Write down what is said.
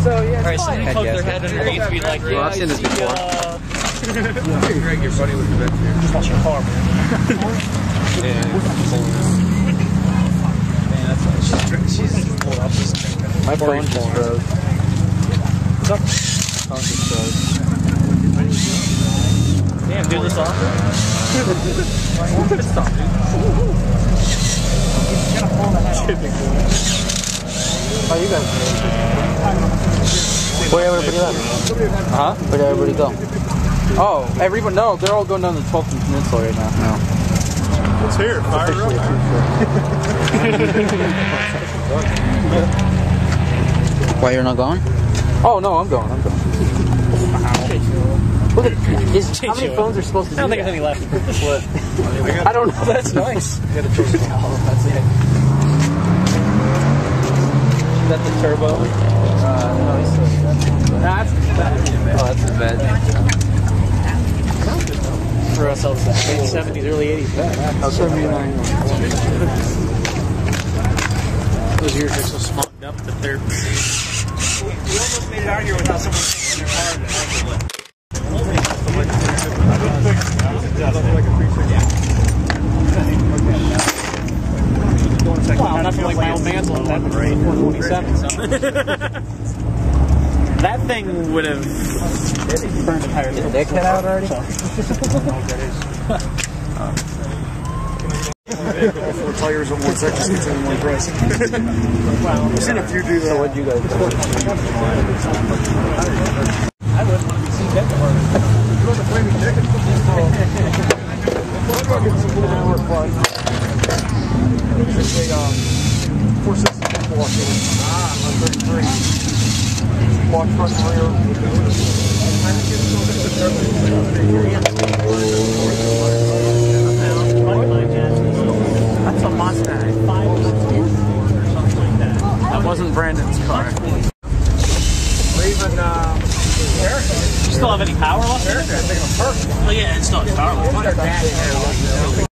So yeah. Alright, somebody poke their head underneath and be like, yeah, I've seen this before. Greg, you're funny with the vent here. Just watch your car, man. My phone just froze. What's up? My phone just froze. Damn, dude, this off. Stop, dude. How you guys doing? Where everybody left? Huh? Where did everybody go? Oh, everyone? No, they're all going down the 12th Peninsula right now. No. It's here. Fire up. Why, you're not going? Oh, no, I'm going. Look at this. How many phones are supposed to do? I don't think there's any left. What? I don't know. That's nice. You gotta choose that's it. Is that the turbo? No, he's still that's the bed. Oh, that's the bed. For ourselves, late 70s, early 80s. Oh, 79. Those ears are so smocked up that they're... We almost made it out here without someone taking their car and handle it. Wow, nothing like my old man's one. That was 427. So. That thing would have burned the tires. Did the dick head out already? Four tires on one section, it's in one price. I've seen a few do that. So what'd you guys do? I would see that part. You want to play me ticket? It's a 460 walk in on 33. Walk front and rear. That's a Mustang. That wasn't Brandon's car. Even, Do you still have any power left? Eric, I think I'm perfect. Oh yeah, it's still power left.